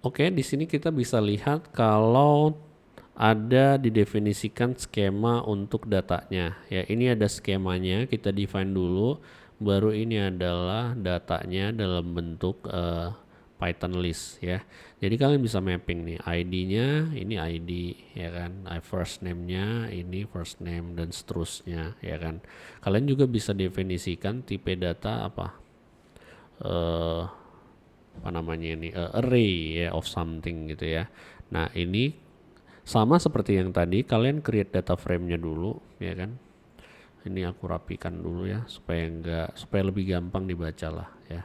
Oke, di sini kita bisa lihat kalau ada didefinisikan skema untuk datanya. Ya, ini ada skemanya, kita define dulu. Baru ini adalah datanya dalam bentuk Python list ya. Jadi kalian bisa mapping nih ID-nya, ini ID ya kan, first name-nya, ini first name dan seterusnya ya kan. Kalian juga bisa definisikan tipe data apa namanya ini array ya of something gitu ya. Nah ini sama seperti yang tadi, kalian create data frame-nya dulu ya kan. Ini aku rapikan dulu ya supaya lebih gampang dibaca lah ya.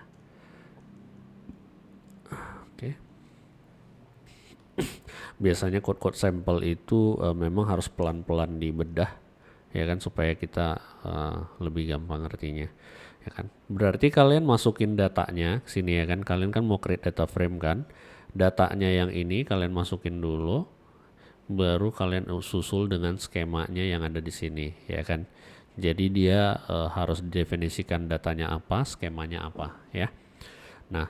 Oke. Biasanya code-code sampel itu memang harus pelan-pelan dibedah ya kan supaya kita lebih gampang ngertinya ya kan. Berarti kalian masukin datanya ke sini ya kan. Kalian kan mau create data frame kan. Datanya yang ini kalian masukin dulu, baru kalian susul dengan skemanya yang ada di sini ya kan. Jadi dia harus didefinisikan datanya apa, skemanya apa ya. Nah,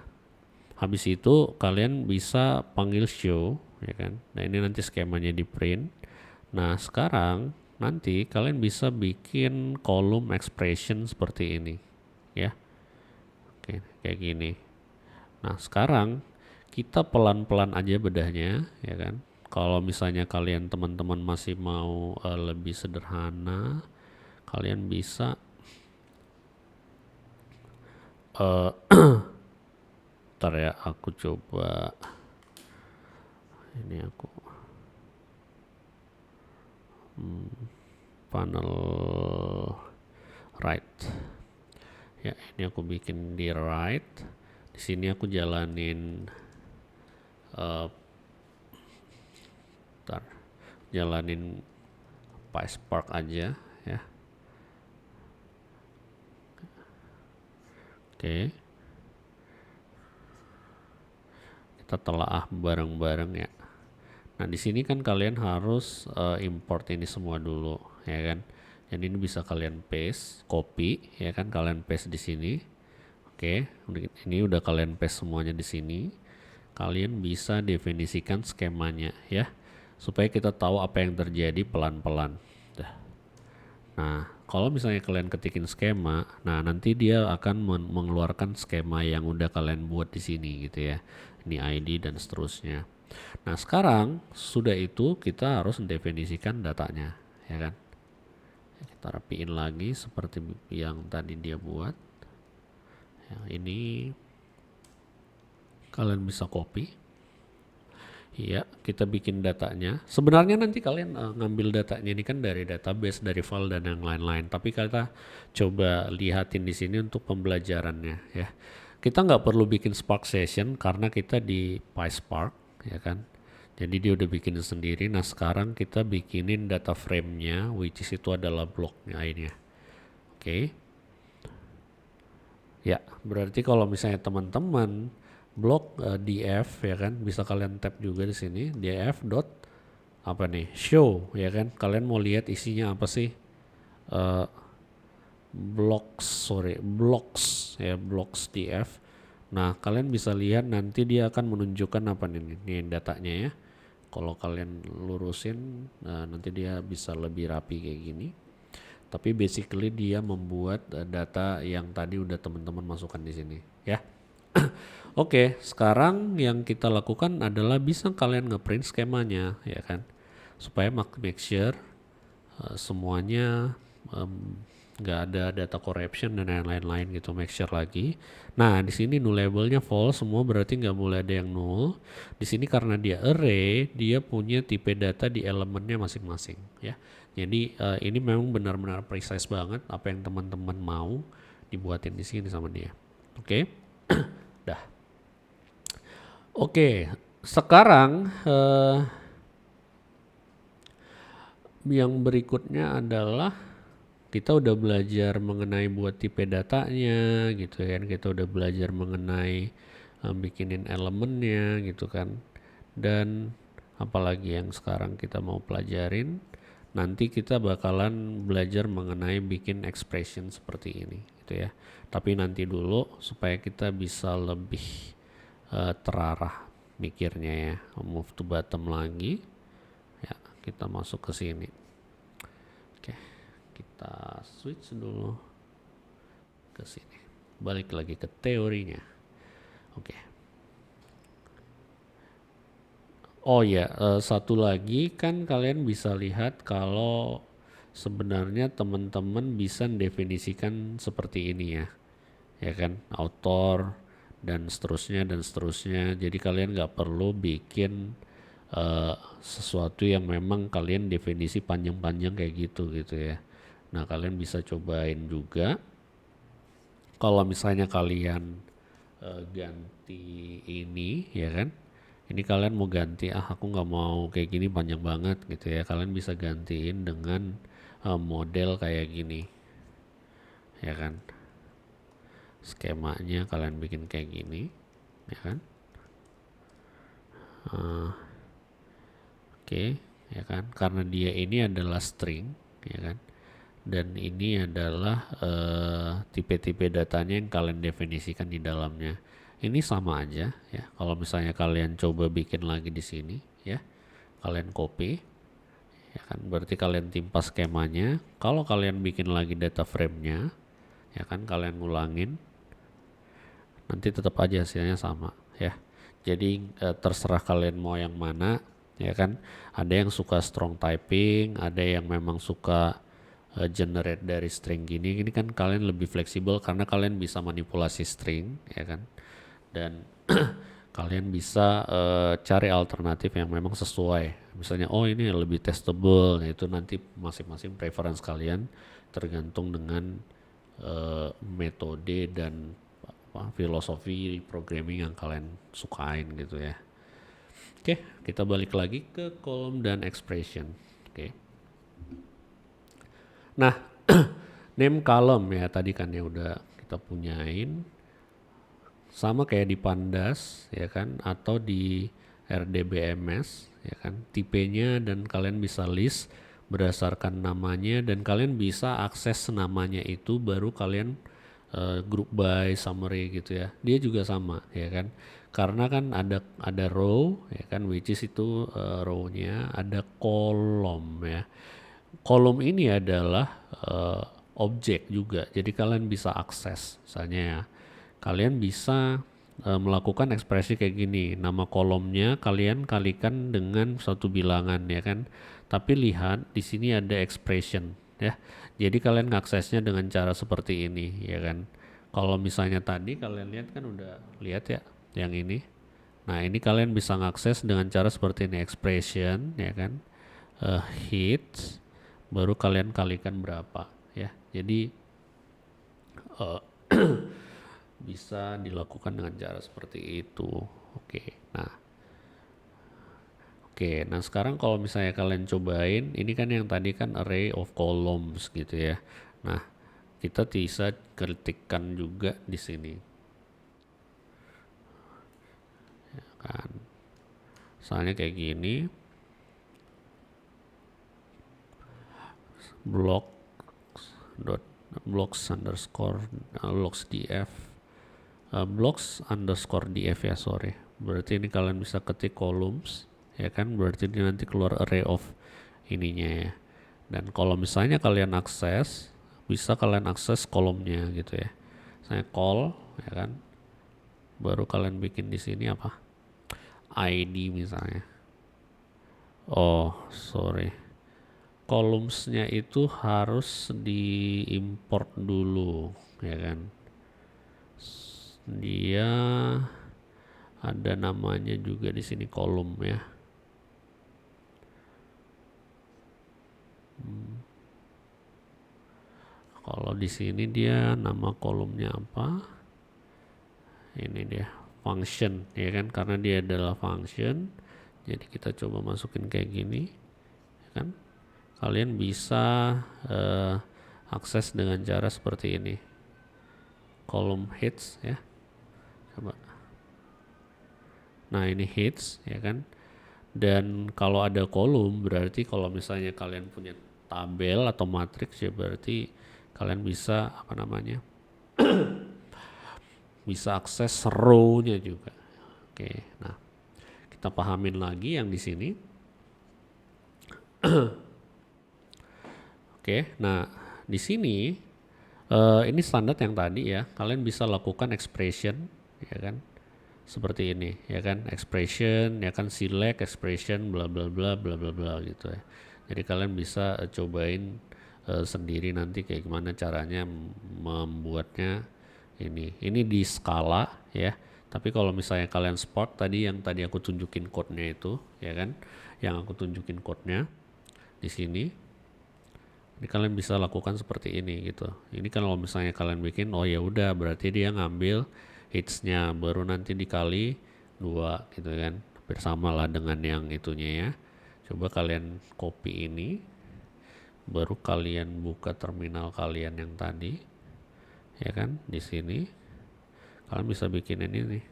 habis itu kalian bisa panggil show ya kan. Nah, ini nanti skemanya di print. Nah, sekarang nanti kalian bisa bikin kolom expression seperti ini ya. Oke, kayak gini. Nah, sekarang kita pelan-pelan aja bedahnya ya kan. Kalau misalnya kalian teman-teman masih mau lebih sederhana, kalian bisa uh, ntar ya aku coba ini aku panel right ya, ini aku bikin di right. Di sini aku jalanin jalanin PySpark aja ya. Oke, kita telaah bareng-bareng ya. Nah, di sini kan kalian harus import ini semua dulu ya kan. Jadi ini bisa kalian paste, copy ya kan, kalian paste di sini. Oke, ini udah kalian paste semuanya di sini. Kalian bisa definisikan skemanya ya, supaya kita tahu apa yang terjadi pelan-pelan. Nah, kalau misalnya kalian ketikin skema, nah nanti dia akan mengeluarkan skema yang udah kalian buat di sini gitu ya. Ini ID dan seterusnya. Nah, sekarang sudah itu kita harus mendefinisikan datanya, ya kan? Kita rapiin lagi seperti yang tadi dia buat. Yang ini kalian bisa copy. Iya, kita bikin datanya. Sebenarnya nanti kalian ngambil datanya ini kan dari database, dari file dan yang lain-lain. Tapi kita coba lihatin di sini untuk pembelajarannya ya. Kita nggak perlu bikin Spark session karena kita di PySpark ya kan. Jadi dia udah bikin sendiri. Nah sekarang kita bikinin data frame-nya, which is itu adalah bloknya ini. Oke. Ya, berarti kalau misalnya teman-teman blok df ya kan, bisa kalian tab juga di sini df dot apa nih show ya kan. Kalian mau lihat isinya apa sih? Uh, blocks ya, blocks df. Nah, kalian bisa lihat nanti dia akan menunjukkan apa nih datanya ya. Kalau kalian lurusin, nanti dia bisa lebih rapi kayak gini. Tapi basically dia membuat data yang tadi udah teman-teman masukkan di sini ya. Oke, sekarang yang kita lakukan adalah bisa kalian ngeprint skemanya ya kan. Supaya make sure semuanya nggak ada data corruption dan lain-lain gitu, make sure lagi. Nah, di sini nullable-nya false semua, berarti nggak boleh ada yang null. Di sini karena dia array, dia punya tipe data di elemennya masing-masing ya. Jadi ini memang benar-benar precise banget apa yang teman-teman mau dibuatin di sini sama dia. Oke. Dah. Oke, sekarang yang berikutnya adalah kita udah belajar mengenai buat tipe datanya gitu kan, kita udah belajar mengenai bikinin elemennya gitu kan, dan apalagi yang sekarang kita mau pelajarin, nanti kita bakalan belajar mengenai bikin expression seperti ini gitu ya. Tapi nanti dulu supaya kita bisa lebih terarah. mikirnya ya. Move to bottom lagi. Ya, kita masuk ke sini. Oke, kita switch dulu ke sini. Balik lagi ke teorinya. Oke. Oh ya, satu lagi kan kalian bisa lihat kalau sebenarnya teman-teman bisa definisikan seperti ini ya kan, author dan seterusnya. Jadi kalian nggak perlu bikin sesuatu yang memang kalian definisi panjang-panjang kayak gitu ya. Nah kalian bisa cobain juga. Kalau misalnya kalian ganti ini ya kan, ini kalian mau ganti aku nggak mau kayak gini panjang banget gitu ya, kalian bisa gantiin dengan model kayak gini ya kan, skemanya kalian bikin kayak gini ya kan. Oke ya kan, karena dia ini adalah string ya kan, dan ini adalah tipe-tipe datanya yang kalian definisikan di dalamnya. Ini sama aja ya. Kalau misalnya kalian coba bikin lagi di sini ya, kalian copy ya kan, berarti kalian timpa skemanya. Kalau kalian bikin lagi data frame-nya ya kan, kalian ngulangin, nanti tetap aja hasilnya sama ya. Jadi terserah kalian mau yang mana ya kan. Ada yang suka strong typing, ada yang memang suka generate dari string gini kan kalian lebih fleksibel karena kalian bisa manipulasi string ya kan, dan kalian bisa cari alternatif yang memang sesuai. Misalnya oh ini lebih testable, itu nanti masing-masing preference kalian tergantung dengan metode dan filosofi programming yang kalian sukain gitu ya. Oke, kita balik lagi ke column dan expression. Oke. Nah, name column ya tadi kan ya udah kita punyain. Sama kayak di Pandas ya kan, atau di RDBMS ya kan, tipenya, dan kalian bisa list berdasarkan namanya, dan kalian bisa akses namanya itu baru kalian group by summary gitu ya. Dia juga sama ya kan, karena kan ada row ya kan, which is itu row-nya, ada kolom ya. Kolom ini adalah objek juga, jadi kalian bisa akses. Misalnya ya, kalian bisa melakukan ekspresi kayak gini, nama kolomnya kalian kalikan dengan suatu bilangan ya kan. Tapi lihat di sini ada expression ya. Jadi kalian ngaksesnya dengan cara seperti ini ya kan. Kalau misalnya tadi kalian lihat kan udah lihat ya yang ini. Nah, ini kalian bisa ngakses dengan cara seperti ini, expression ya kan. Hits baru kalian kalikan berapa ya. Jadi bisa dilakukan dengan cara seperti itu. Nah sekarang kalau misalnya kalian cobain, ini kan yang tadi kan array of columns gitu ya. Nah kita bisa ketikkan juga di sini ya kan, misalnya kayak gini, blocks underscore df ya, sorry. Berarti ini kalian bisa ketik columns ya kan, berarti ini nanti keluar array of ininya ya. Dan kalau misalnya kalian akses, bisa kalian akses kolomnya gitu ya. Saya call ya kan, baru kalian bikin di sini apa, ID misalnya. Oh sorry, columnsnya itu harus diimport dulu ya kan. Dia ada namanya juga di sini kolom ya. Kalau di sini dia nama kolomnya apa? Ini dia function ya kan, karena dia adalah function. Jadi kita coba masukin kayak gini ya kan. Kalian bisa akses dengan cara seperti ini, column hits ya. Coba. Nah ini hits ya kan. Dan kalau ada kolom berarti kalau misalnya kalian punya tabel atau matriks ya berarti kalian bisa apa namanya bisa akses row-nya juga. Oke, nah kita pahamin lagi yang di sini. Oke, nah di sini ini standar yang tadi ya. Kalian bisa lakukan expression, ya kan? Seperti ini, ya kan? Expression, ya kan? Select expression, bla bla bla bla bla bla gitu ya. Jadi kalian bisa cobain sendiri nanti kayak gimana caranya membuatnya ini. Ini di skala ya. Tapi kalau misalnya kalian Spark tadi yang tadi aku tunjukin code-nya itu, ya kan? Yang aku tunjukin code-nya di sini. Ini kalian bisa lakukan seperti ini gitu. Ini kan kalau misalnya kalian bikin, oh ya udah berarti dia ngambil hits-nya baru nanti dikali 2 gitu kan. Bersama lah dengan yang itunya ya. Coba kalian copy ini, baru kalian buka terminal kalian yang tadi, ya kan? Di sini kalian bisa bikin ini nih,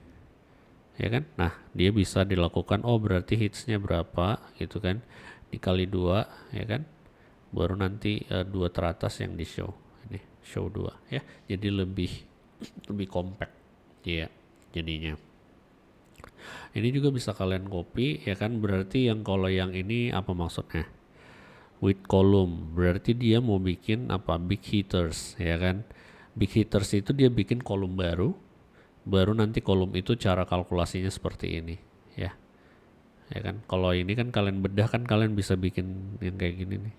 ya kan? Nah dia bisa dilakukan. Oh berarti hitsnya berapa gitu kan? Dikali 2, ya kan? Baru nanti 2 teratas yang di show. Ini show 2 ya. Jadi lebih compact ya jadinya. Ini juga bisa kalian copy ya kan. Berarti yang kalau yang ini apa maksudnya? With column berarti dia mau bikin apa? Big hitters ya kan. Big hitters itu dia bikin kolom baru. Baru nanti kolom itu cara kalkulasinya seperti ini ya. Ya kan. Kalau ini kan kalian bedah kan kalian bisa bikin yang kayak gini nih.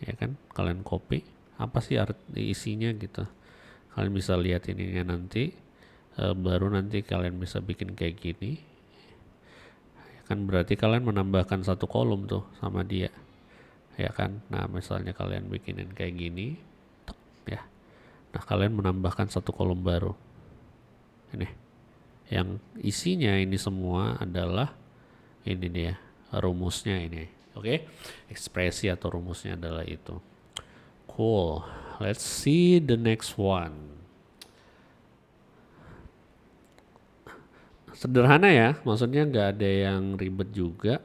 Ya kan, kalian copy apa sih isinya gitu, kalian bisa lihat ininya nanti, baru nanti kalian bisa bikin kayak gini, ya kan berarti kalian menambahkan 1 kolom tuh sama dia, ya kan. Nah misalnya kalian bikinin kayak gini, ya, nah kalian menambahkan 1 kolom baru, ini, yang isinya ini semua adalah ini dia rumusnya ini. Oke, ekspresi atau rumusnya adalah itu. Cool. Let's see the next one. Sederhana ya, maksudnya nggak ada yang ribet juga.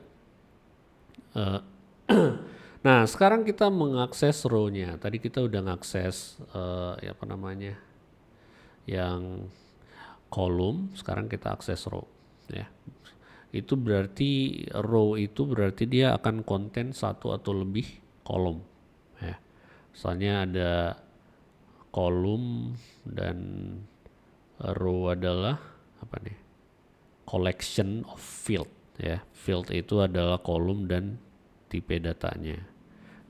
Nah, sekarang kita mengakses row-nya. Tadi kita udah ngakses ya apa namanya, yang kolom. Sekarang kita akses row. Ya. Itu berarti row itu berarti dia akan konten 1 atau lebih kolom. Ya. Misalnya ada kolom dan row adalah apa nih? Collection of field ya. Field itu adalah kolom dan tipe datanya.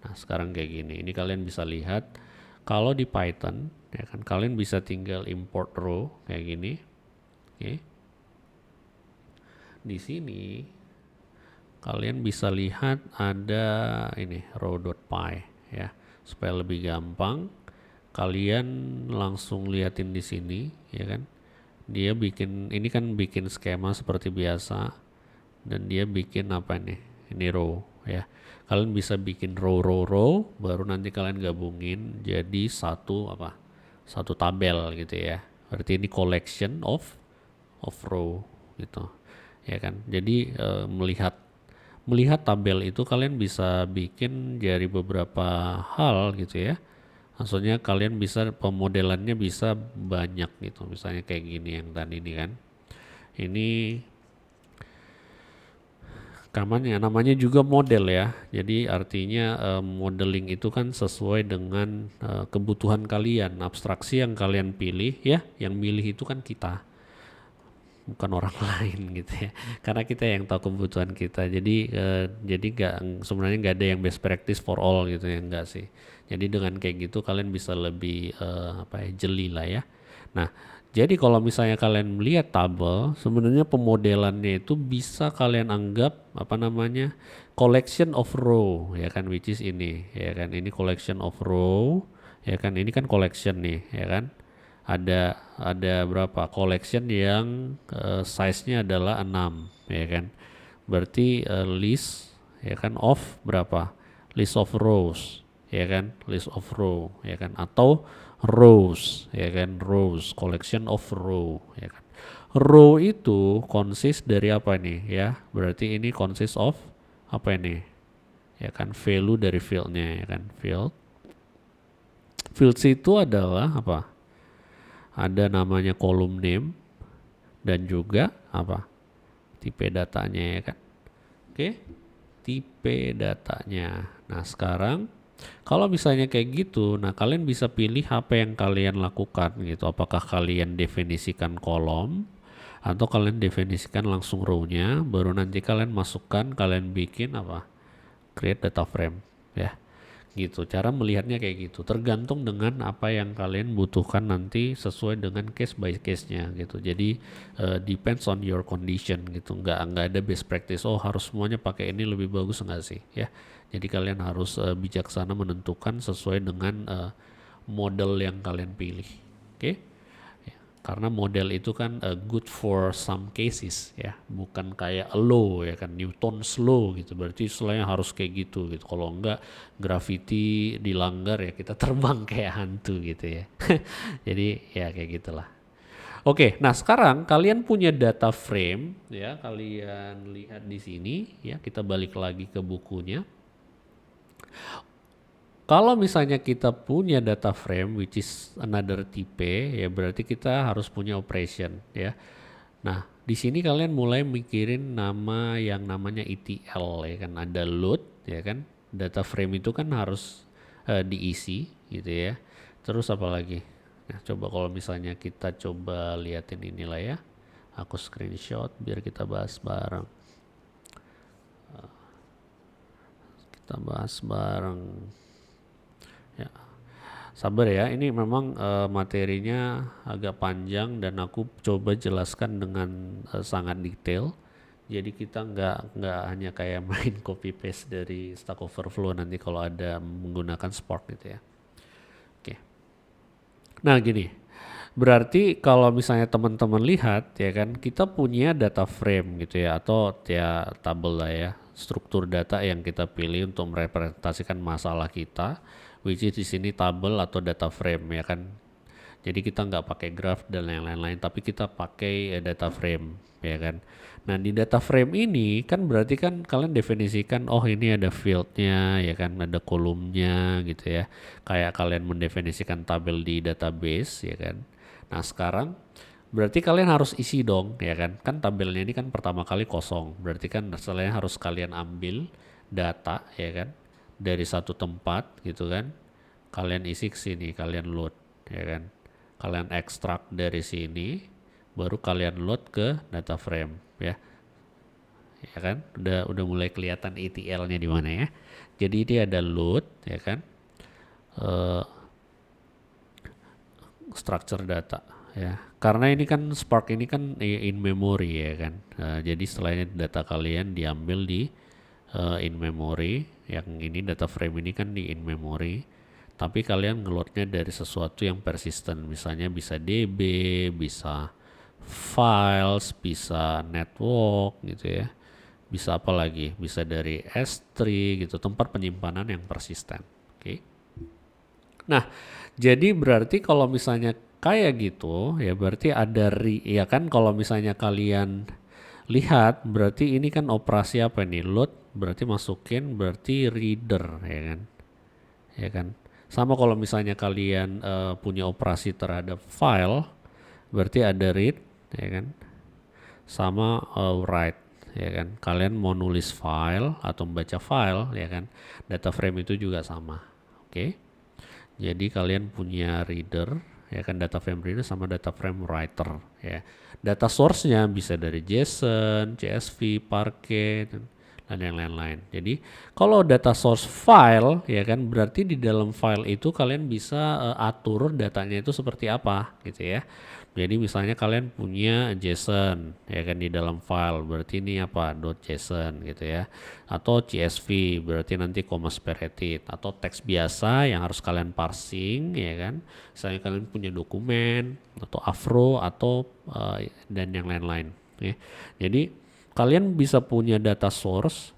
Nah, sekarang kayak gini. Ini kalian bisa lihat kalau di Python ya kan kalian bisa tinggal import row kayak gini. Oke. Di sini kalian bisa lihat ada ini row.py ya. Supaya lebih gampang kalian langsung liatin di sini ya kan. Dia bikin ini kan bikin skema seperti biasa dan dia bikin apa nih? Ini row ya. Kalian bisa bikin row baru nanti kalian gabungin jadi satu tabel gitu ya. Berarti ini collection of row gitu. Ya kan. Jadi melihat tabel itu kalian bisa bikin dari beberapa hal gitu ya. Maksudnya kalian bisa pemodelannya bisa banyak gitu. Misalnya kayak gini yang tadi ini kan. Ini namanya juga model ya. Jadi artinya modeling itu kan sesuai dengan kebutuhan kalian. Abstraksi yang kalian pilih ya. Yang milih itu kan kita, bukan orang lain gitu ya, karena kita yang tahu kebutuhan kita. Jadi sebenarnya nggak ada yang best practice for all gitu ya, enggak sih. Jadi dengan kayak gitu kalian bisa lebih jeli lah ya. Nah jadi kalau misalnya kalian melihat tabel, sebenarnya pemodelannya itu bisa kalian anggap collection of row ya kan, which is ini ya kan, ini collection of row ya kan, ini kan collection nih ya kan. Ada berapa collection yang size-nya adalah 6 ya kan. Berarti list ya kan of berapa? List of rows ya kan, list of row ya kan, atau rows ya kan, rows, collection of row ya kan. Row itu consist dari apa nih ya? Berarti ini consist of apa ini? Ya kan, value dari fieldnya ya kan, field. Fields itu adalah apa? Ada namanya column name dan juga apa? tipe datanya ya kan. Oke, tipe datanya. Nah sekarang kalau misalnya kayak gitu, nah kalian bisa pilih apa yang kalian lakukan gitu. Apakah kalian definisikan kolom atau kalian definisikan langsung row-nya, baru nanti kalian masukkan, kalian bikin apa? Create data frame ya. Gitu. Cara melihatnya kayak gitu. Tergantung dengan apa yang kalian butuhkan nanti sesuai dengan case by case-nya gitu. Jadi depends on your condition gitu. Nggak ada best practice. Oh harus semuanya pakai ini lebih bagus nggak sih ya. Jadi kalian harus bijaksana menentukan sesuai dengan model yang kalian pilih. Oke? Ya, karena model itu kan good for some cases ya, bukan kayak law ya kan, Newton's law gitu. Berarti istilahnya harus kayak gitu gitu. Kalau enggak gravity dilanggar ya kita terbang kayak hantu gitu ya. Jadi ya kayak gitulah. Oke, nah sekarang kalian punya data frame ya, kalian lihat di sini ya, kita balik lagi ke bukunya. Kalau misalnya kita punya data frame which is another type ya, berarti kita harus punya operation ya. Nah, di sini kalian mulai mikirin nama yang namanya ETL ya kan, ada load ya kan. Data frame itu kan harus diisi gitu ya. Terus apa lagi? Nah, coba kalau misalnya kita coba liatin inilah ya. Aku screenshot biar kita bahas bareng. Kita bahas bareng. Ya, sabar ya, ini memang materinya agak panjang dan aku coba jelaskan dengan sangat detail. Jadi kita nggak hanya kayak main copy paste dari Stack Overflow nanti kalau ada menggunakan Spark gitu ya. Oke. Nah gini, berarti kalau misalnya teman-teman lihat ya kan, kita punya data frame gitu ya, atau ya tabel lah ya, struktur data yang kita pilih untuk merepresentasikan masalah kita, which is di sini tabel atau data frame ya kan. Jadi kita nggak pakai graph dan yang lain-lain, tapi kita pakai data frame ya kan. Nah di data frame ini kan berarti kan kalian definisikan, oh ini ada fieldnya ya kan, ada kolomnya gitu ya. Kayak kalian mendefinisikan tabel di database ya kan. Nah sekarang berarti kalian harus isi dong ya kan. Kan tabelnya ini kan pertama kali kosong. Berarti kan setelahnya harus kalian ambil data ya kan dari satu tempat gitu kan. Kalian isi ke sini, kalian load ya kan. Kalian ekstrak dari sini, baru kalian load ke data frame ya. Ya kan? Udah mulai kelihatan ETL-nya di mana ya. Jadi ini ada load ya kan. Structure data ya. Karena ini kan Spark ini kan in memory ya kan. Jadi setelahnya data kalian diambil di in memory. Yang ini data frame ini kan di in memory. Tapi kalian ngeloadnya dari sesuatu yang persisten, misalnya bisa DB, bisa files, bisa network gitu ya, bisa apa lagi, bisa dari S3 gitu, tempat penyimpanan yang persisten. Oke. Nah, jadi berarti kalau misalnya kayak gitu ya, berarti ada ya kan, kalau misalnya kalian lihat berarti ini kan operasi apa nih, load berarti masukin, berarti reader ya kan, ya kan. Sama kalau misalnya kalian punya operasi terhadap file, berarti ada read, ya kan, sama write, ya kan. Kalian mau nulis file atau membaca file, ya kan, data frame itu juga sama. Oke. Jadi kalian punya reader, ya kan, data frame reader sama data frame writer, ya. Data source-nya bisa dari JSON, CSV, Parquet, dan yang lain-lain. Jadi kalau data source file ya kan, berarti di dalam file itu kalian bisa atur datanya itu seperti apa gitu ya. Jadi misalnya kalian punya JSON ya kan di dalam file, berarti ini apa, .json gitu ya. Atau CSV berarti nanti comma separated, atau teks biasa yang harus kalian parsing ya kan. Misalnya kalian punya dokumen atau Avro atau dan yang lain-lain ya. Jadi kalian bisa punya data source,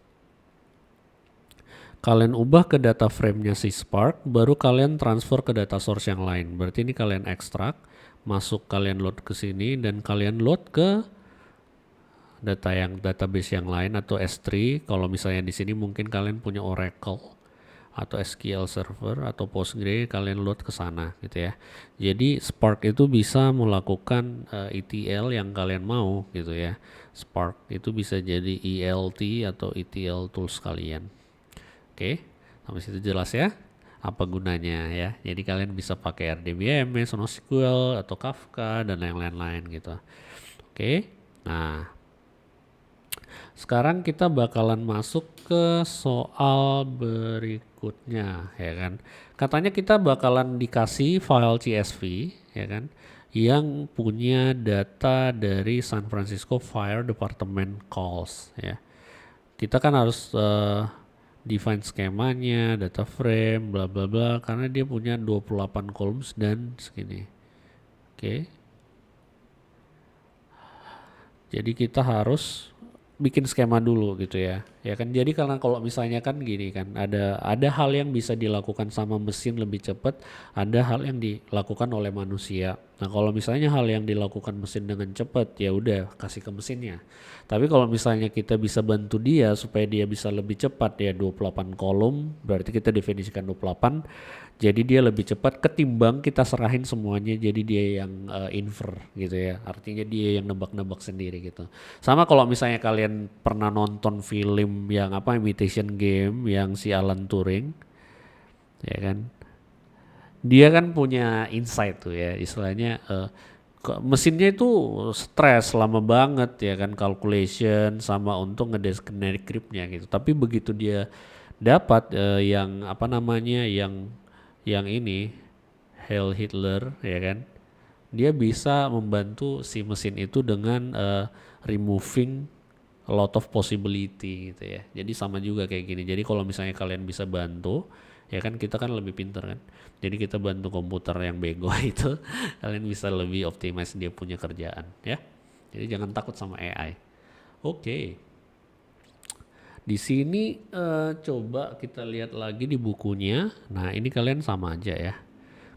kalian ubah ke data frame-nya si Spark, baru kalian transfer ke data source yang lain. Berarti ini kalian ekstrak, masuk, kalian load ke sini, dan kalian load ke database yang lain atau S3. Kalau misalnya di sini mungkin kalian punya Oracle atau SQL Server atau Postgre, kalian load ke sana gitu ya. Jadi Spark itu bisa melakukan ETL yang kalian mau gitu ya. Spark itu bisa jadi ELT atau ETL tools kalian. Oke, sampai situ jelas ya apa gunanya ya. Jadi kalian bisa pakai RDBMS, NoSQL atau Kafka dan yang lain-lain gitu. Oke. Nah, sekarang kita bakalan masuk ke soal berikutnya ya kan. Katanya kita bakalan dikasih file CSV ya kan yang punya data dari San Francisco Fire Department calls ya. Kita kan harus define skemanya, data frame, bla bla bla karena dia punya 28 columns dan segini. Oke. Jadi kita harus bikin skema dulu gitu ya. Ya kan jadi karena kalau misalnya kan gini kan ada hal yang bisa dilakukan sama mesin lebih cepat, ada hal yang dilakukan oleh manusia. Nah, kalau misalnya hal yang dilakukan mesin dengan cepat ya udah kasih ke mesinnya. Tapi kalau misalnya kita bisa bantu dia supaya dia bisa lebih cepat ya 28 kolom berarti kita definisikan 28. Jadi dia lebih cepat ketimbang kita serahin semuanya jadi dia yang infer gitu ya. Artinya dia yang nebak-nebak sendiri gitu. Sama kalau misalnya kalian pernah nonton film yang apa Imitation Game yang si Alan Turing ya kan. Dia kan punya insight tuh ya istilahnya mesinnya itu stres lama banget ya kan calculation sama untuk ngedeskripsinya gitu. Tapi begitu dia dapat yang apa namanya yang ini Heil Hitler ya kan dia bisa membantu si mesin itu dengan removing a lot of possibility gitu ya. Jadi sama juga kayak gini. Jadi kalau misalnya kalian bisa bantu ya kan kita kan lebih pintar kan. Jadi kita bantu komputer yang bego itu kalian bisa lebih optimize dia punya kerjaan ya. Jadi jangan takut sama AI. Oke. Di sini coba kita lihat lagi di bukunya. Nah ini kalian sama aja ya.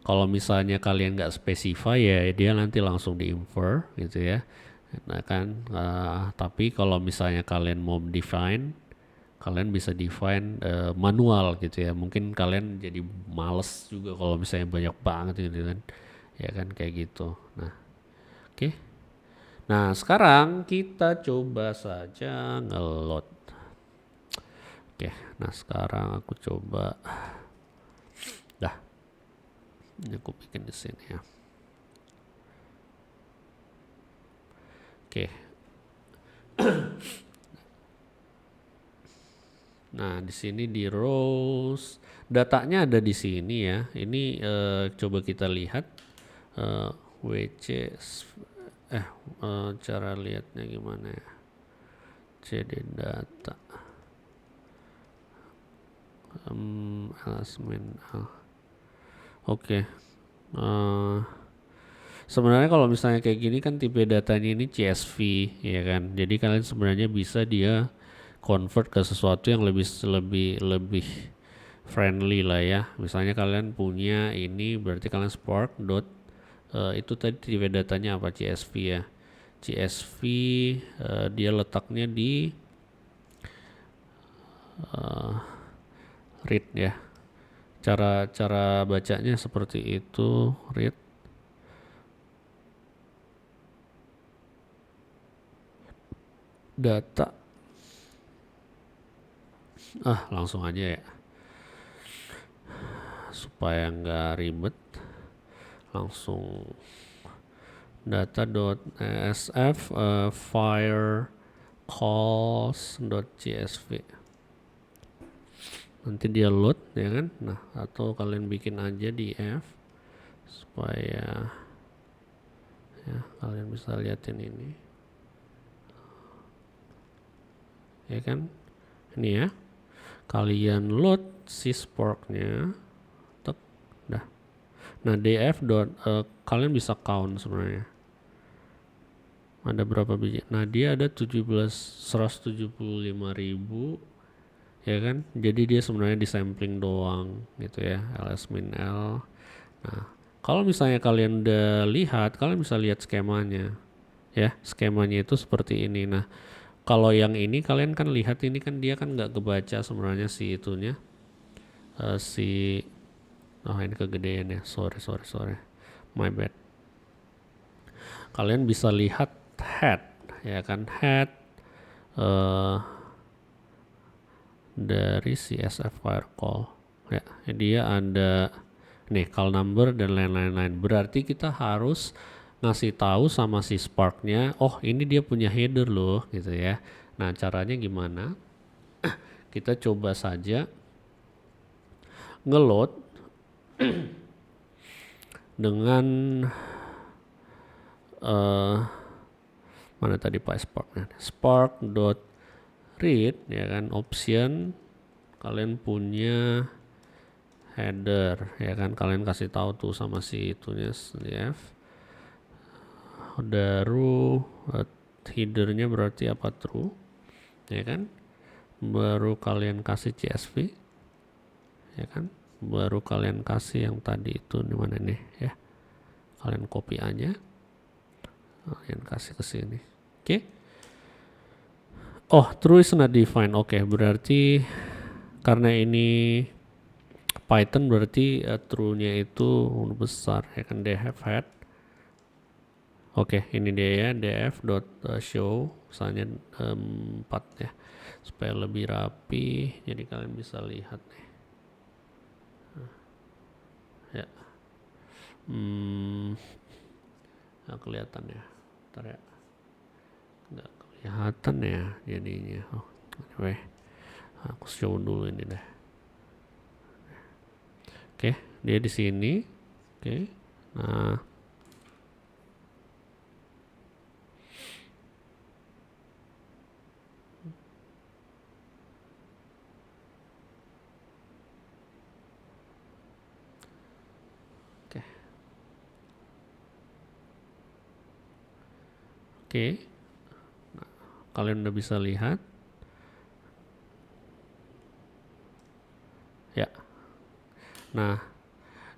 Kalau misalnya kalian nggak specify ya dia nanti langsung di-infer gitu ya. Nah kan, tapi kalau misalnya kalian mau define, kalian bisa define manual gitu ya. Mungkin kalian jadi males juga kalau misalnya banyak banget gitu kan. Ya kan kayak gitu. Nah, oke. Nah, sekarang kita coba saja nge-load. Oke, nah sekarang aku coba. Dah, ini aku bikin di sini ya. Oke. Nah, di sini di rows datanya ada di sini ya. Ini coba kita lihat WC cara lihatnya gimana ya. CD data. Alasmin. Oke. Sebenarnya kalau misalnya kayak gini kan tipe datanya ini CSV ya kan. Jadi kalian sebenarnya bisa dia convert ke sesuatu yang lebih friendly lah ya. Misalnya kalian punya ini berarti kalian spark dot itu tadi tipe datanya apa CSV ya. CSV dia letaknya di read ya. Cara bacanya seperti itu read data langsung aja ya supaya nggak ribet langsung data.sf fire calls.csv nanti dia load ya kan. Nah atau kalian bikin aja di F supaya ya kalian bisa liatin ini ya kan. Ini ya kalian load si sparknya dah. Nah df kalian bisa count sebenarnya ada berapa biji. Nah dia ada 175.000 ya kan. Jadi dia sebenarnya di sampling doang gitu ya ls-l. Nah kalau misalnya kalian udah lihat kalian bisa lihat skemanya ya. Skemanya itu seperti ini. Nah kalau yang ini kalian kan lihat ini kan dia kan nggak kebaca sebenarnya si itunya si ini kegedean ya, sorry, my bad. Kalian bisa lihat head, ya kan, head dari CSF Firecall ya, dia ada nih call number dan lain-lain. Berarti kita harus ngasih tahu sama si Spark-nya, oh ini dia punya header loh gitu ya. Nah caranya gimana? Kita coba saja ngeload dengan mana tadi Pak Spark-nya, spark.read ya kan, option kalian punya header ya kan, kalian kasih tahu tuh sama si itunya CF, baru headernya berarti apa, true ya kan, baru kalian kasih CSV ya kan, baru kalian kasih yang tadi itu di mana nih ya, kalian copy aja, kalian kasih ke sini. Oke. Oh, true is not defined. Oke, berarti karena ini Python berarti true-nya itu besar ya kan, df head. Oke, ini dia ya, df.show misalnya 4 ya, supaya lebih rapi, jadi kalian bisa lihat nih ya. Nggak kelihatan ya, ntar ya, nggak kelihatan ya jadinya. Oh, anyway, aku show dulu ini deh. Oke, dia di sini. Oke, nah oke, nah, kalian udah bisa lihat ya. Nah,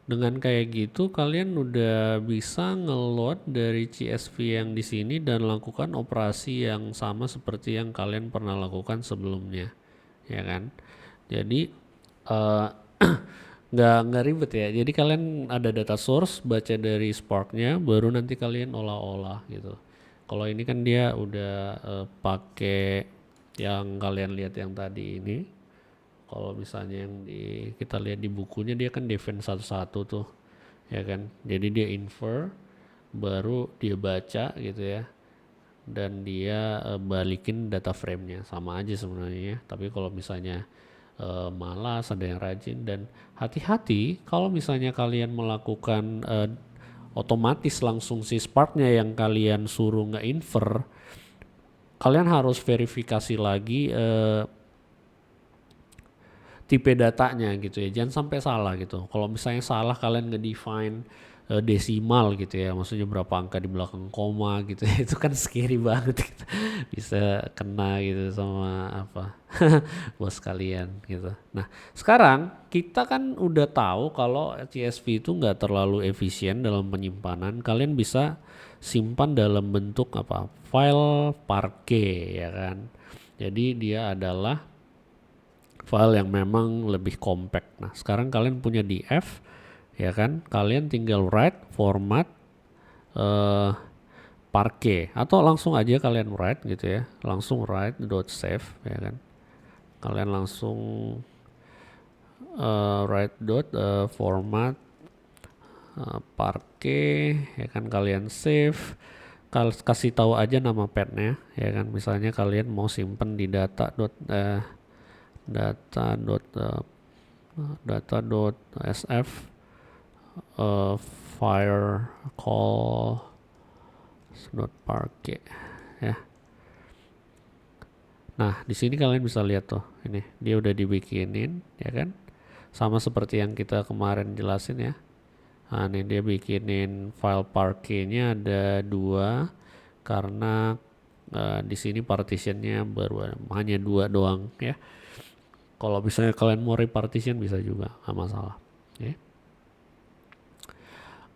dengan kayak gitu kalian udah bisa ngeload dari CSV yang di sini dan lakukan operasi yang sama seperti yang kalian pernah lakukan sebelumnya, ya kan? Jadi nggak ribet ya. Jadi kalian ada data source, baca dari Spark-nya, baru nanti kalian olah-olah gitu. Kalau ini kan dia udah pakai yang kalian lihat yang tadi ini. Kalau misalnya yang kita lihat di bukunya, dia kan define satu-satu tuh, ya kan. Jadi dia infer, baru dia baca gitu ya, dan dia balikin data frame-nya, sama aja sebenarnya. Tapi kalau misalnya malas, ada yang rajin, dan hati-hati kalau misalnya kalian melakukan otomatis langsung si Spark-nya yang kalian suruh nge-infer, kalian harus verifikasi lagi tipe datanya gitu ya, jangan sampai salah gitu. Kalau misalnya salah kalian nge-define desimal gitu ya, maksudnya berapa angka di belakang koma gitu ya, itu kan scary banget gitu. Bisa kena gitu sama apa bos kalian gitu. Nah sekarang kita kan udah tahu kalau CSV itu nggak terlalu efisien dalam penyimpanan. Kalian bisa simpan dalam bentuk apa, file Parquet ya kan. Jadi dia adalah file yang memang lebih compact. Nah sekarang kalian punya df ya kan, kalian tinggal write format Parquet, atau langsung aja kalian write gitu ya, langsung write .save ya kan, kalian langsung write format Parquet ya kan, kalian save, kasih tahu aja nama petnya ya kan, misalnya kalian mau simpen di data.sf fire call .parquet ya. Nah di sini kalian bisa lihat tuh, ini dia udah dibikinin ya kan, sama seperti yang kita kemarin jelasin ya. Nah ini dia bikinin file Parquet-nya ada 2 karena di sini partitionnya baru hanya 2 doang ya. Kalau misalnya kalian mau repartition bisa juga, nggak masalah. Okay.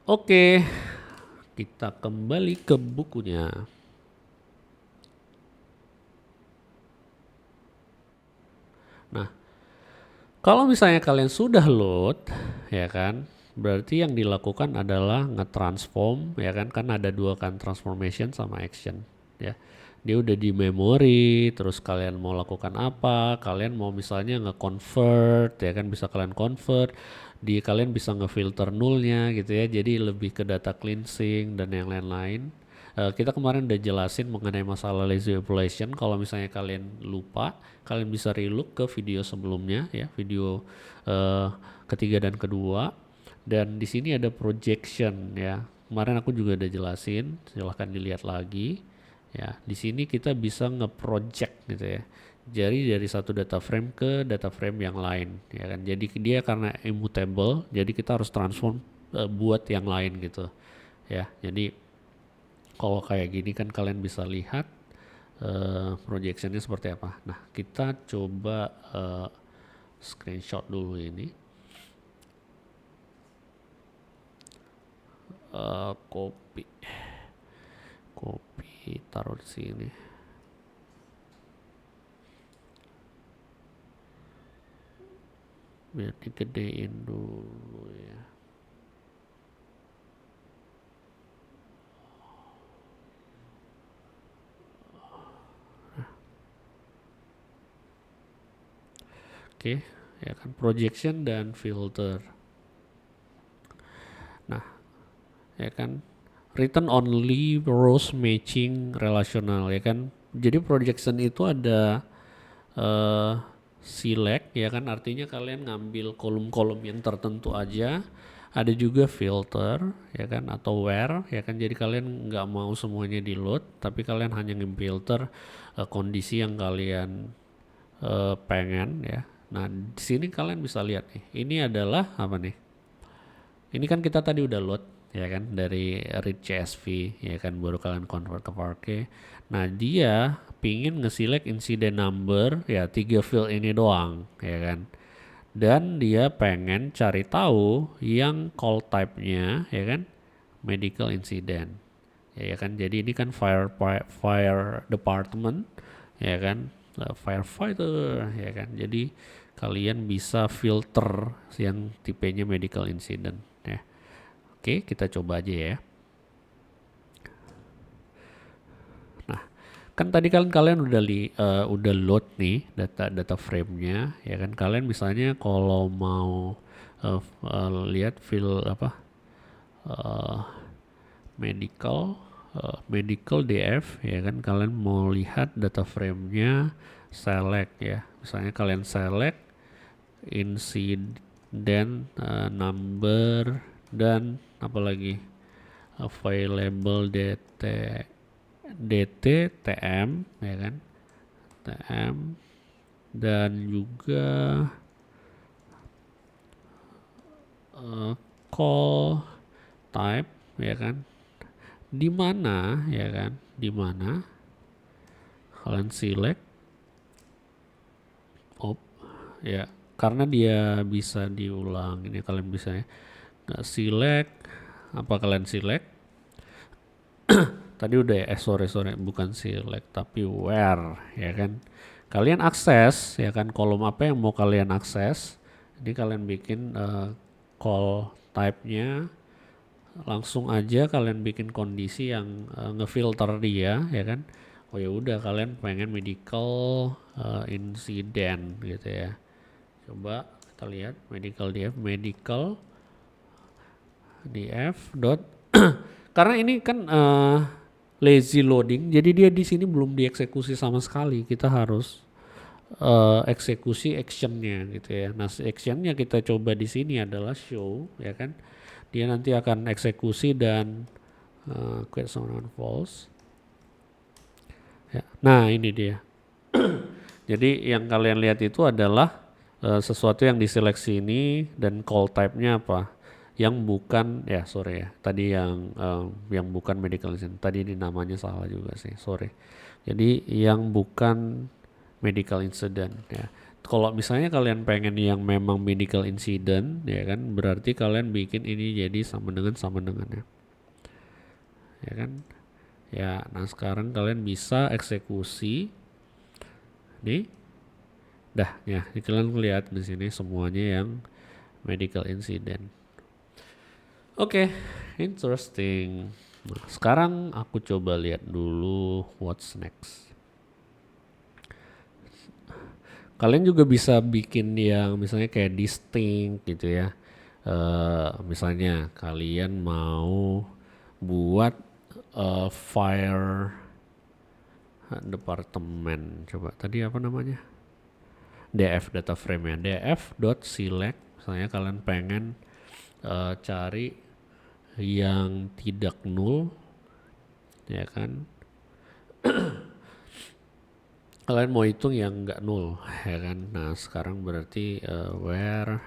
Oke, kita kembali ke bukunya. Nah, Kalau misalnya kalian sudah load, ya kan, berarti yang dilakukan adalah nge-transform, ya kan ada dua kan, transformation sama action, ya. Dia udah di memori, terus kalian mau lakukan apa, kalian mau misalnya nge-convert, ya kan, bisa kalian convert, kalian bisa ngefilter nullnya gitu ya, jadi lebih ke data cleansing dan yang lain-lain. Kita kemarin udah jelasin mengenai masalah lazy operation. Kalau misalnya kalian lupa, kalian bisa relook ke video sebelumnya ya, video ketiga dan kedua. Dan di sini ada projection ya. Kemarin aku juga udah jelasin, silahkan dilihat lagi. Ya, di sini kita bisa nge-project gitu ya. Jadi dari satu data frame ke data frame yang lain, ya kan. Jadi dia karena immutable, jadi kita harus transform buat yang lain gitu. Ya, jadi kalau kayak gini kan kalian bisa lihat projectionnya seperti apa. Nah, kita coba screenshot dulu ini. Copy, taruh di sini. Biar digedein dulu ya. Oke, ya kan, projection dan filter. Nah, ya kan, return only rows matching relational, ya kan. Jadi projection itu ada select, ya kan, artinya kalian ngambil kolom-kolom yang tertentu aja. Ada juga filter, ya kan, atau where, ya kan. Jadi kalian nggak mau semuanya di load, tapi kalian hanya ngefilter kondisi yang kalian pengen ya. Nah, di sini kalian bisa lihat nih. Ini adalah apa nih? Ini kan kita tadi udah load ya kan dari read CSV, ya kan, baru kalian convert ke Parquet. Nah, dia pingin nge-select incident number ya 3 field ini doang, ya kan. Dan dia pengen cari tahu yang call type-nya, ya kan, medical incident. Ya kan, jadi ini kan fire department, ya kan, firefighter, ya kan. Jadi kalian bisa filter yang tipenya medical incident ya. Oke, kita coba aja ya. Nah, kan tadi kalian udah load nih data frame-nya, ya kan. Kalian misalnya kalau mau lihat field apa medical medical DF, ya kan, kalian mau lihat data frame-nya, select ya. Misalnya kalian select incident number dan apalagi available DT TM, ya kan, TM, dan juga call type, ya kan, di mana, ya kan, di mana kalian select ya, karena dia bisa diulang ini, kalian bisa ya select apa, kalian select tadi udah ya, sorry bukan select tapi where, ya kan, kalian akses, ya kan, kolom apa yang mau kalian akses. Jadi kalian bikin call type-nya, langsung aja kalian bikin kondisi yang ngefilter dia, ya kan. Oh ya udah, kalian pengen medical incident gitu ya. Coba kita lihat medical df dot karena ini kan lazy loading, jadi dia di sini belum dieksekusi sama sekali. Kita harus eksekusi actionnya gitu ya. Nah, actionnya kita coba di sini adalah show, ya kan. Dia nanti akan eksekusi dan create someone false. Ya. Nah, ini dia. Jadi yang kalian lihat itu adalah sesuatu yang diseleksi ini, dan call type-nya apa? Yang bukan, ya sorry ya, tadi yang bukan medical incident. Tadi ini namanya salah juga sih, sorry. Jadi yang bukan medical incident ya. Kalau misalnya kalian pengen yang memang medical incident, ya kan, berarti kalian bikin ini jadi sama dengan ya. Ya kan? Ya, nah sekarang kalian bisa eksekusi nih Dah, ya, kalian lihat di sini semuanya yang medical incident. Oke, interesting. Nah, sekarang aku coba lihat dulu what's next. Kalian juga bisa bikin yang misalnya kayak distinct gitu ya. Misalnya kalian mau buat fire department. Coba tadi apa namanya? DF data frame ya. df.select. Misalnya kalian pengen cari yang tidak null, ya kan? Kalian mau hitung yang nggak null, ya kan? Nah sekarang berarti where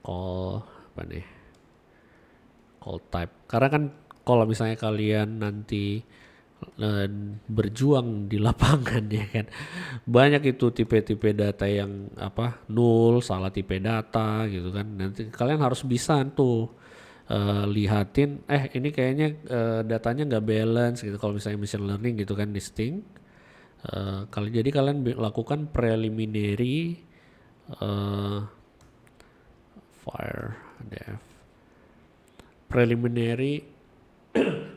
call apa nih? Call type. Karena kan kalau misalnya kalian nanti berjuang di lapangan ya kan, banyak itu tipe-tipe data yang apa null, salah tipe data gitu kan. Nanti kalian harus bisa tuh lihatin ini kayaknya datanya nggak balance gitu kalau misalnya machine learning gitu kan distinct. Jadi kalian lakukan preliminary fire def preliminary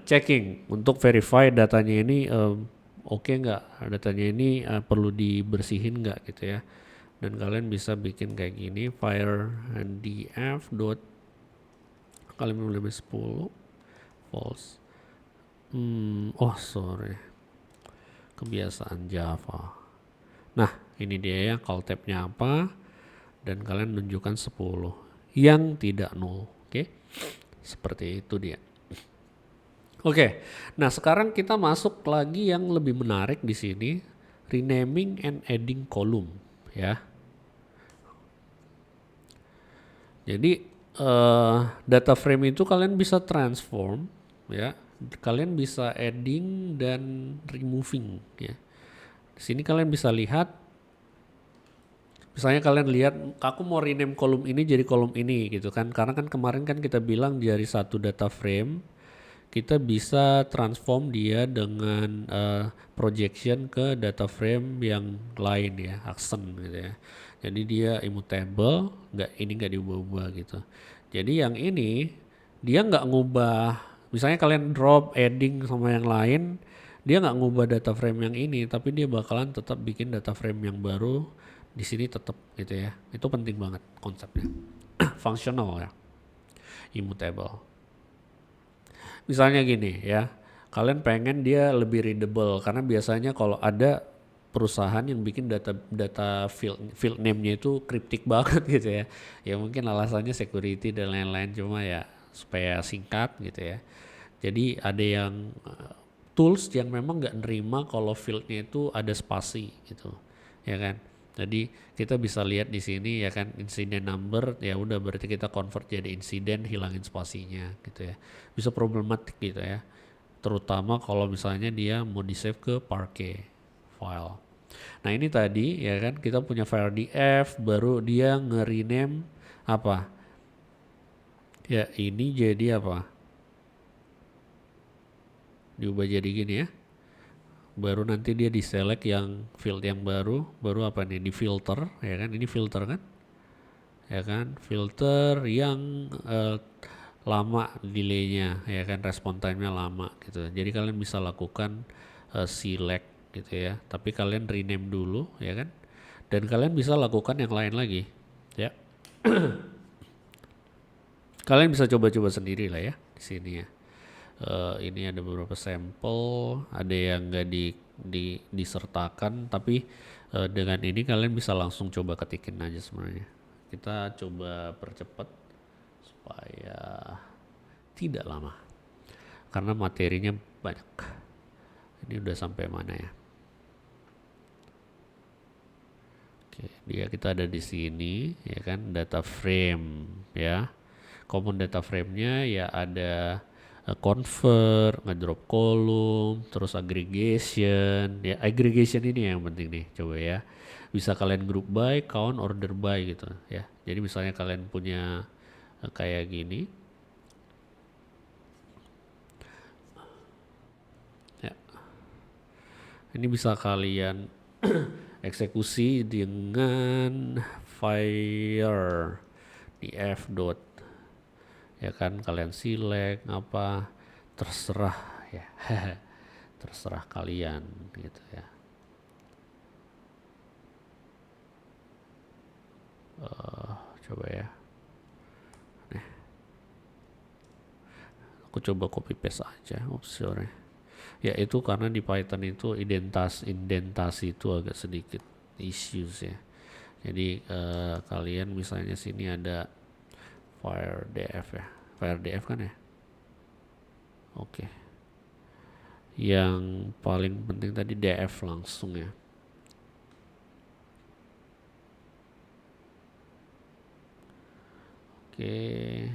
checking untuk verify datanya ini oke nggak, datanya ini perlu dibersihin nggak gitu ya. Dan kalian bisa bikin kayak gini fire df dot kalian lebih 10 false. Oh sorry, kebiasaan Java. Nah ini dia ya, call tab-nya apa, dan kalian tunjukkan 10 yang tidak null. Oke, seperti itu dia. Oke, nah sekarang kita masuk lagi yang lebih menarik di sini, renaming and adding column ya. Jadi data frame itu kalian bisa transform ya, kalian bisa adding dan removing ya. Di sini kalian bisa lihat, misalnya kalian lihat aku mau rename kolom ini jadi kolom ini gitu kan, karena kan kemarin kan kita bilang dari satu data frame kita bisa transform dia dengan projection ke data frame yang lain ya, accent gitu ya. Jadi dia immutable, nggak diubah-ubah gitu. Jadi yang ini dia nggak ngubah, misalnya kalian drop, adding sama yang lain, dia nggak ngubah data frame yang ini, tapi dia bakalan tetap bikin data frame yang baru di sini tetap gitu ya. Itu penting banget konsepnya. Functional ya, immutable. Misalnya gini ya, kalian pengen dia lebih readable karena biasanya kalau ada perusahaan yang bikin data field name-nya itu cryptic banget gitu ya. Ya mungkin alasannya security dan lain-lain, cuma ya supaya singkat gitu ya. Jadi ada yang tools yang memang nggak nerima kalau fieldnya itu ada spasi gitu, ya kan. Jadi kita bisa lihat di sini ya kan, incident number ya udah berarti kita convert jadi insiden, hilangin spasinya gitu ya. Bisa problematik gitu ya. Terutama kalau misalnya dia mau di save ke Parquet file. Nah ini tadi ya kan kita punya file df, baru dia nge-rename apa? Ya ini jadi apa? Diubah jadi gini ya. Baru nanti dia di select yang field yang baru apa nih, di filter ya kan, ini filter kan ya kan, filter yang lama delaynya ya kan, respon time-nya lama gitu. Jadi kalian bisa lakukan select gitu ya, tapi kalian rename dulu ya kan, dan kalian bisa lakukan yang lain lagi ya. Kalian bisa coba-coba sendiri lah ya di sini ya. Ini ada beberapa sampel, ada yang nggak disertakan, tapi dengan ini kalian bisa langsung coba ketikin aja sebenarnya. Kita coba percepat supaya tidak lama, karena materinya banyak. Ini udah sampai mana ya? Oke, kita ada di sini ya kan, data frame ya. Common data frame-nya ya ada convert, ngedrop kolom, terus aggregation. Ya aggregation ini yang penting nih, coba ya. Bisa kalian group by, count, order by gitu ya. Jadi misalnya kalian punya kayak gini. Ya. Ini bisa kalian eksekusi dengan fire di f dot, ya kan, kalian select apa terserah ya. Terserah kalian gitu ya. Coba ya, aku coba copy paste aja. Sorry ya, itu karena di Python itu indentasi itu agak sedikit issues ya. Jadi kalian misalnya sini ada firedf ya, firedf kan ya. Oke, yang paling penting tadi df langsung ya. Oke,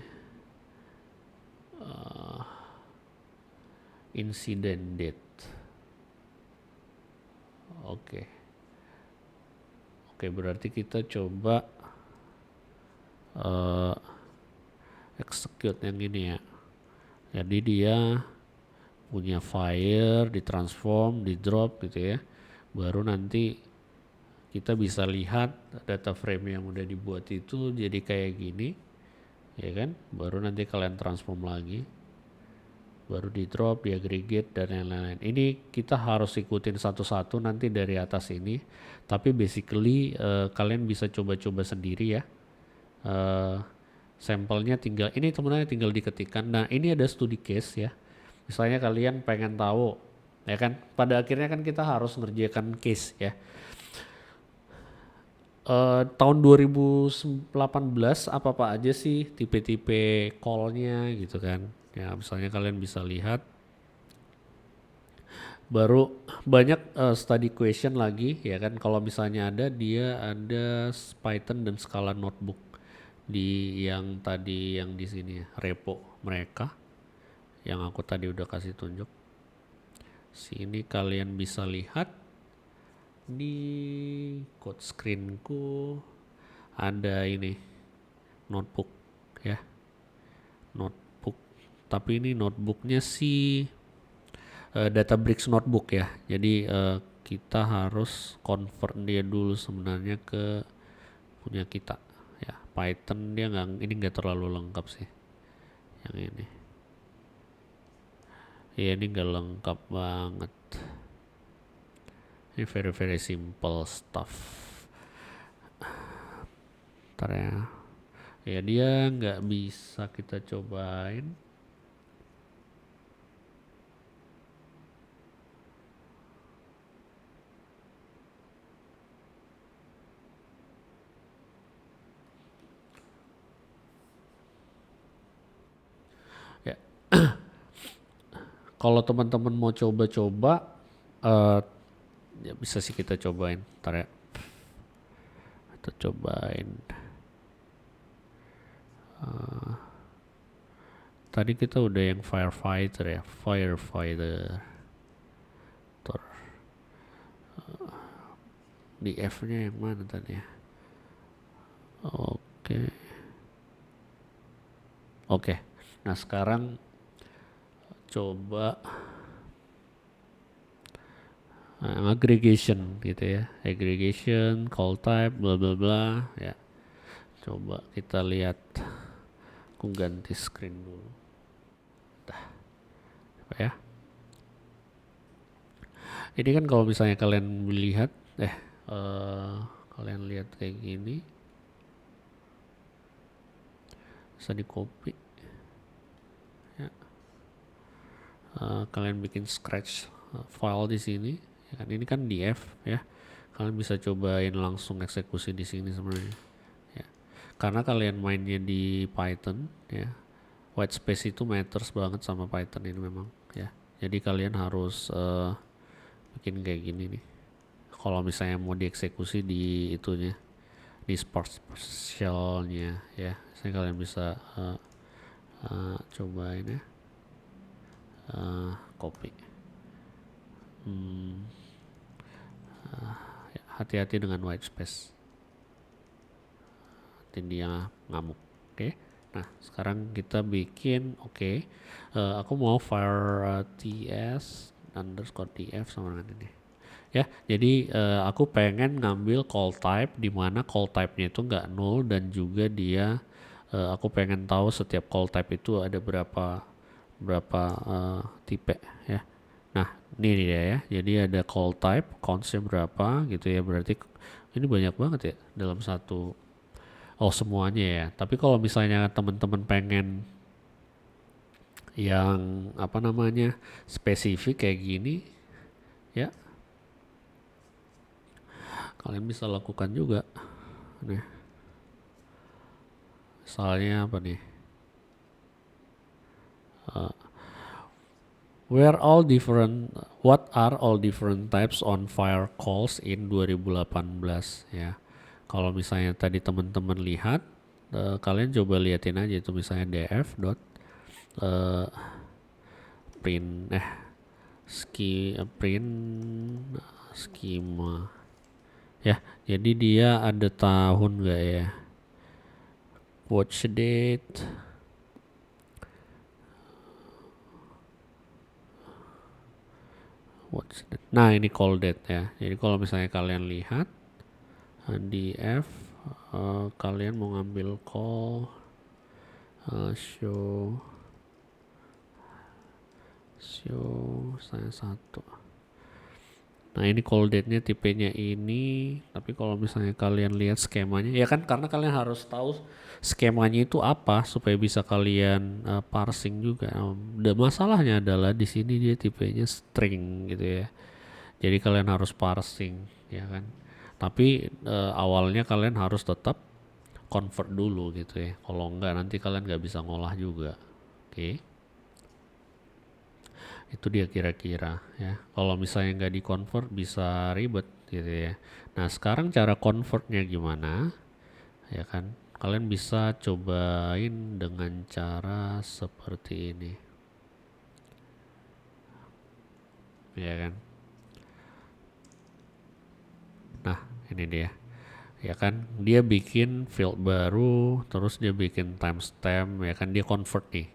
incident date. Oke, berarti kita coba execute yang ini ya. Jadi dia punya fire, ditransform, di drop gitu ya. Baru nanti kita bisa lihat data frame yang udah dibuat itu jadi kayak gini, ya kan? Baru nanti kalian transform lagi, baru di drop, di aggregate dan lain-lain. Ini kita harus ikutin satu-satu nanti dari atas ini. Tapi basically kalian bisa coba-coba sendiri ya. Sampelnya tinggal ini, teman-teman tinggal diketikkan. Nah ini ada studi case ya. Misalnya kalian pengen tahu, ya kan? Pada akhirnya kan kita harus ngerjakan case ya. Tahun 2018 apa aja sih tipe-tipe call-nya gitu kan. Ya misalnya kalian bisa lihat. Baru banyak study question lagi ya kan. Kalau misalnya dia ada Python dan Scala notebook di yang tadi yang di sini ya, repo mereka yang aku tadi udah kasih tunjuk. Sini kalian bisa lihat di code screenku ada ini notebook ya, notebook, tapi ini notebooknya sih Databricks notebook ya. Jadi kita harus convert dia dulu sebenarnya ke punya kita ya. Python dia nggak terlalu lengkap sih yang ini ya, ini nggak lengkap banget. Ini very simple stuff. Ntar ya dia nggak bisa kita cobain. Ya kalau teman-teman mau coba-coba ya bisa sih kita cobain. Ntar ya kita cobain. Tadi kita udah yang firefighter ya, firefighter. Di F-nya yang mana tadi ya? Oke. Nah sekarang coba aggregation gitu ya, aggregation, call type, bla bla bla ya. Coba kita lihat. Aku ganti screen dulu. Coba ya. Ini kan kalau misalnya kalian lihat, kalian lihat kayak gini, bisa di copy. Ya. Kalian bikin scratch file di sini. Ya kan, ini kan df ya. Kalian bisa cobain langsung eksekusi di sini sebenarnya. Ya. Karena kalian mainnya di Python ya. White space itu matters banget sama Python ini memang ya. Jadi kalian harus bikin kayak gini nih. Kalau misalnya mau dieksekusi di itunya, di partialnya ya, saya kalian bisa cobain ya, copy. Ya, hati-hati dengan white space, nanti dia ngamuk. Oke. Nah sekarang kita bikin aku mau var ts underscore df sama dengan ini. ya. Jadi aku pengen ngambil call type di mana call type-nya itu nggak null dan juga dia aku pengen tahu setiap call type itu ada berapa tipe ya. Nah, ini dia ya. Jadi ada call type, counts-nya berapa gitu ya. Berarti ini banyak banget ya dalam satu. Oh, semuanya ya. Tapi kalau misalnya teman-teman pengen yang apa namanya spesifik kayak gini ya, kalian bisa lakukan juga. Nih, misalnya apa nih? Where all different What are all different types on fire calls in 2018 ya. Kalau misalnya tadi teman-teman lihat, kalian coba liatin aja itu misalnya df dot eh, print print schema ya. Jadi dia ada tahun gak ya? Watch date. Nah, ini call date ya. Jadi kalau misalnya kalian lihat di F, kalian mau ngambil call show saya satu. Nah, ini call date-nya tipenya ini. Tapi kalau misalnya kalian lihat skemanya, ya kan karena kalian harus tahu skemanya itu apa supaya bisa kalian parsing juga. Dan masalahnya adalah di sini dia tipenya string gitu ya. Jadi kalian harus parsing, ya kan. Tapi awalnya kalian harus tetap convert dulu gitu ya. Kalau enggak nanti kalian nggak bisa ngolah juga. Oke. Itu dia kira-kira ya. Kalau misalnya nggak di convert bisa ribet gitu ya. Nah, sekarang cara convertnya gimana? Ya kan? Kalian bisa cobain dengan cara seperti ini. Ya kan? Nah, ini dia. Ya kan, dia bikin field baru, terus dia bikin timestamp, ya kan, dia convert nih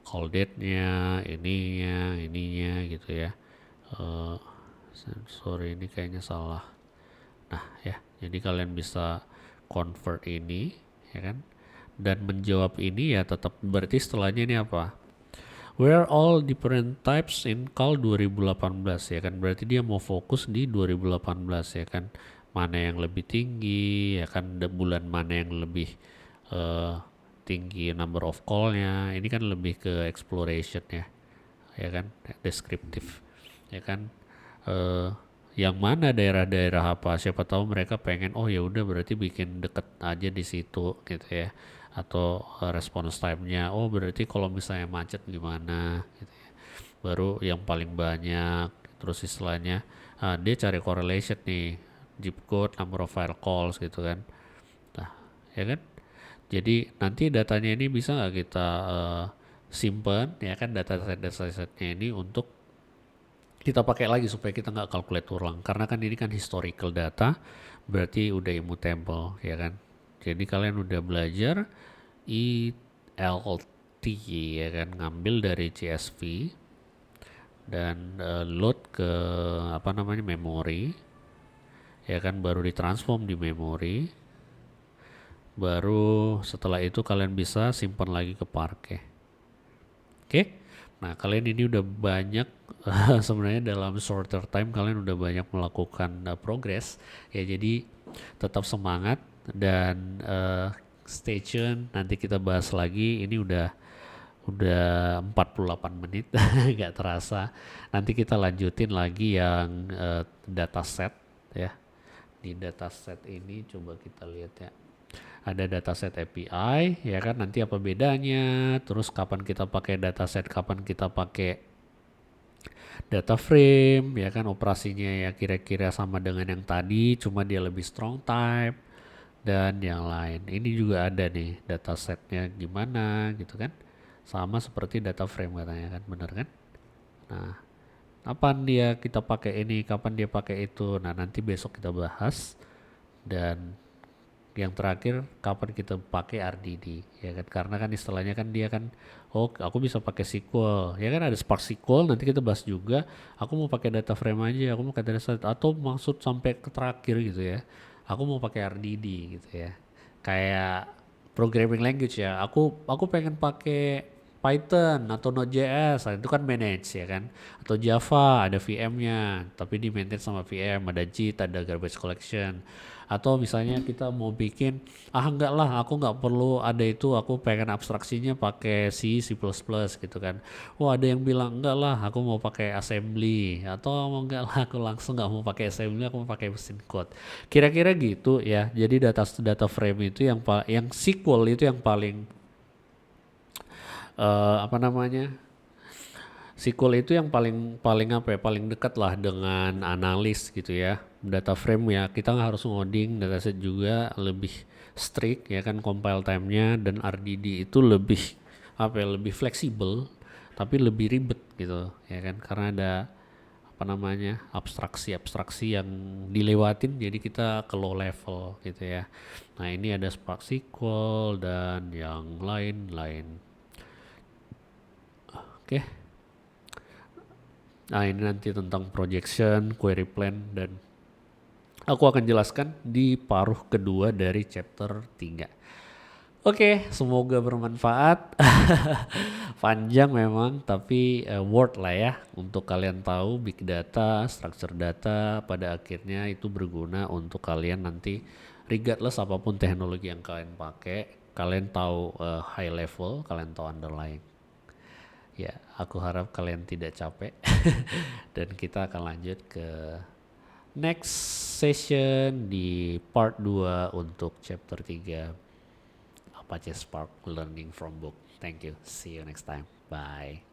call date-nya, ininya gitu ya. uh, Sorry, ini kayaknya salah. Nah ya, jadi kalian bisa convert ini, ya kan, dan menjawab ini ya tetap berarti setelahnya ini apa? Where all different types in call 2018 ya kan, berarti dia mau fokus di 2018 ya kan, mana yang lebih tinggi ya kan, bulan mana yang lebih uh, tinggi number of call-nya, ini kan lebih ke exploration ya kan, deskriptif ya kan. uh, yang mana daerah-daerah apa, siapa tahu mereka pengen oh ya udah berarti bikin deket aja di situ gitu ya, atau response time-nya oh berarti kalau misalnya macet gimana gitu ya, baru yang paling banyak. Terus istilahnya dia cari correlation nih, zip code, number of file calls gitu kan. Nah ya kan, jadi nanti datanya ini bisa nggak kita simpan ya kan, datasetnya ini untuk kita pakai lagi supaya kita nggak calculate ulang, karena kan ini kan historical data berarti udah immutable ya kan. Jadi kalian udah belajar ELT ya kan, ngambil dari CSV dan load ke apa namanya memori ya kan, baru ditransform di memori, baru setelah itu kalian bisa simpan lagi ke Parquet. Oke. Nah, kalian ini udah banyak sebenarnya dalam shorter time kalian udah banyak melakukan progress ya. Jadi tetap semangat dan stay tune. Nanti kita bahas lagi. Ini udah 48 menit nggak terasa. Nanti kita lanjutin lagi yang dataset ya. Di dataset ini coba kita lihat ya. Ada dataset API ya kan, nanti apa bedanya, terus kapan kita pakai dataset, kapan kita pakai data frame ya kan, operasinya ya kira-kira sama dengan yang tadi cuma dia lebih strong type dan yang lain. Ini juga ada nih datasetnya gimana gitu kan, sama seperti data frame katanya kan, bener kan. Nah, kapan dia kita pakai ini, kapan dia pakai itu, nah nanti besok kita bahas. Dan yang terakhir kapan kita pakai RDD, ya kan, karena kan istilahnya kan dia kan, oh aku bisa pakai SQL, ya kan, ada Spark SQL nanti kita bahas juga. Aku mau pakai data frame aja, aku mau pakai data set, atau maksud sampai ke terakhir gitu ya, aku mau pakai RDD gitu ya, kayak programming language ya, aku pengen pakai Python atau Node.js, itu kan manage ya kan, atau Java ada VM-nya tapi di maintain sama VM, ada JIT, ada garbage collection. Atau misalnya kita mau bikin, enggak lah aku nggak perlu ada itu, aku pengen abstraksinya pakai C, C++ gitu kan. Wah, ada yang bilang enggak lah aku mau pakai assembly, atau mau enggak lah aku langsung nggak mau pakai assembly, aku mau pakai mesin code. Kira-kira gitu ya. Jadi data data frame itu yang SQL itu yang paling apa namanya, SQL itu yang paling paling apa ya, paling dekat lah dengan analis gitu ya. Data frame ya kita nggak harus ngoding, dataset juga lebih strict ya kan, compile time-nya, dan RDD itu lebih apa ya, lebih fleksibel tapi lebih ribet gitu ya kan, karena ada apa namanya, abstraksi-abstraksi yang dilewatin, jadi kita ke low level gitu ya. Nah ini ada Spark SQL dan yang lain-lain. Oke. Nah ini nanti tentang projection, query plan, dan aku akan jelaskan di paruh kedua dari chapter 3. Oke, semoga bermanfaat. Panjang memang, tapi worth lah ya untuk kalian tahu big data, structure data, pada akhirnya itu berguna untuk kalian nanti regardless apapun teknologi yang kalian pakai, kalian tahu high level, kalian tahu underlying. Ya, aku harap kalian tidak capek dan kita akan lanjut ke next session di part 2 untuk chapter 3 Apache Spark Learning from Book. Thank you. See you next time. Bye.